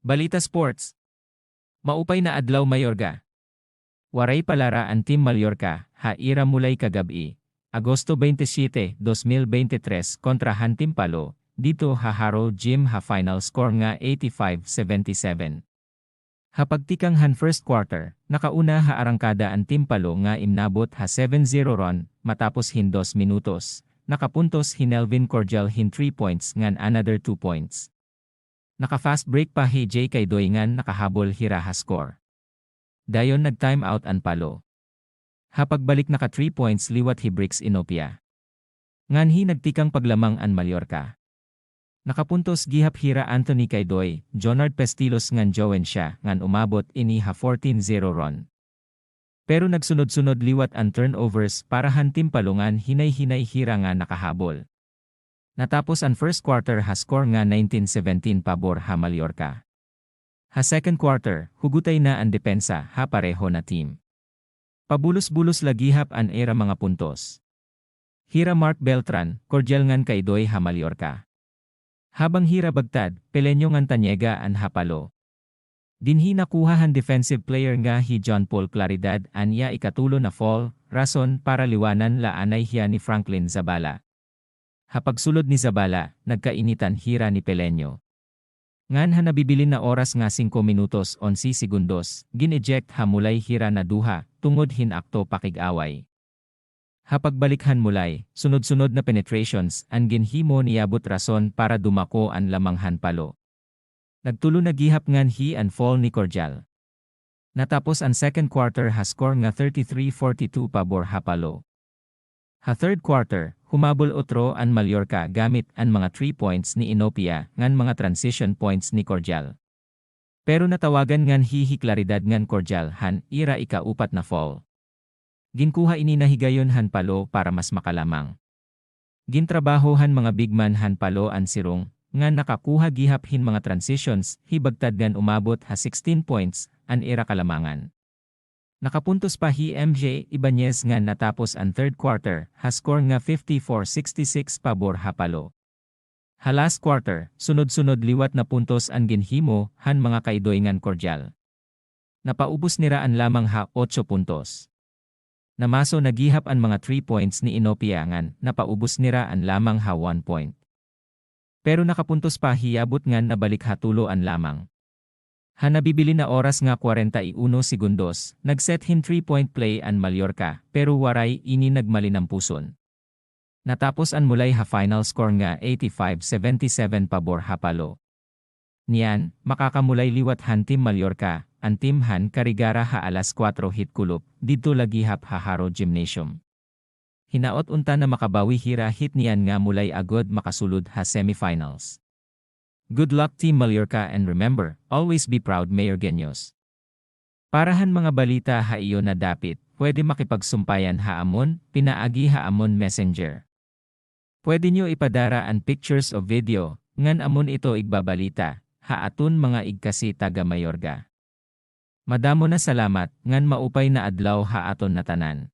Balita Sports. Maupay na adlaw Mayorga. Waray palara ang Team Mallorca, haira mulay kagabi. Agosto 27, 2023 kontra han Team Palo, dito haharo Jim ha final score nga 85-77. Hapagtikang han first quarter, nakauna ha arangkada ang Team Palo nga imnabot ha 7-0 run, matapos hin 2 minutos, nakapuntos hin Elvin Cordial hin 3 points ngan another 2 points. Naka-fast break pa hi J. kay Doingan nakahabol hiraha score. Dayon nag-time out ang Palo. Hapagbalik naka 3 points liwat hi Bricks Inopia. Ngan hi nagtikang paglamang ang Mallorca. Nakapuntos gihap hira Anthony Kaydoy, Jonard Pestilos ngan Jowen siya ngan umabot ini ha 14-0 run. Pero nagsunod-sunod liwat ang turnovers para han Team Palungan hinay-hinay hira nga nakahabol. Natapos ang first quarter ha score nga 19-17 pabor ha Mallorca. Ha second quarter, hugutay na ang depensa ha pareho na team. Pabulos-bulos lagihap ang era mga puntos. Hira Mark Beltran, Cordial ngan Kaydoy ha Mallorca. Habang hira Bagtad, Pelenyo ngan Tanyega an ha Palo. Dinhi nakuha han defensive player nga hi John Paul Claridad anya ikatulo na fall, rason para liwanan laanay hiya ni Franklin Zabala. Hapagsulod ni Zabala, nagkainitan hira ni Pelenyo. Ngan ha nabibilin na oras nga 5 minutos 11 segundos, gin-eject ha mulay hira na duha, tungod hin akto pakig-away. Hapagbalik han mulay, sunod-sunod na penetrations, ang ginhimo niabot rason para dumako ang lamang han Palo. Nagtulo na gihap ngan hi and fall ni Cordial. Natapos ang second quarter ha score nga 33-42 pabor ha Palo. Ha third quarter, humabol otro ang Mallorca gamit ang mga 3 points ni Inopia ngan mga transition points ni Cordial. Pero natawagan ngan hihi Claridad ngan Cordial han ira ika-4 na fall. Ginkuha ini na higayon han Palo para mas makalamang. Gintrabaho han mga bigman han Palo an sirong, ngan nakakuha gihap hin mga transitions, hibagtad ngan umabot ha 16 points, an ira kalamangan. Nakapuntos pa hi MJ Ibanez nga natapos ang third quarter, ha score nga 54-66 pabor ha Palo. Ha last quarter, sunod-sunod liwat na puntos ang ginhimo han mga Kaydoy ngan Cordial. Napaubos nira ang lamang ha 8 puntos. Namaso nagihap ang mga 3 points ni Inopia ngan napaubos nira ang lamang ha 1 point. Pero nakapuntos pa hiyabot ngan nabalik ha tulo ang lamang. Ha nabibili na oras nga 41 segundos, nagset hin 3-point play ang Mallorca, pero waray ini nagmalinampuson. Natapos ang mulay ha final score nga 85-77 pabor ha Palo. Niyan, makakamulay liwat han Team Mallorca, ang Team han Karigara ha alas 4 hit kulop, dito lagihap ha Haro Gymnasium. Hinaot unta na makabawi hira hit niyan nga mulay agod makasulod ha semifinals. Good luck Team Mallorca and remember, always be proud Mayorgueños. Parahan mga balita ha iyo na dapit, pwede makipagsumpayan ha amon, pinaagi ha amon messenger. Pwede nyo ipadara ang pictures o video, ngan amon ito igbabalita, ha atun mga igkasi taga Mayorga. Madamo na salamat, ngan maupay na adlaw ha aton natanan.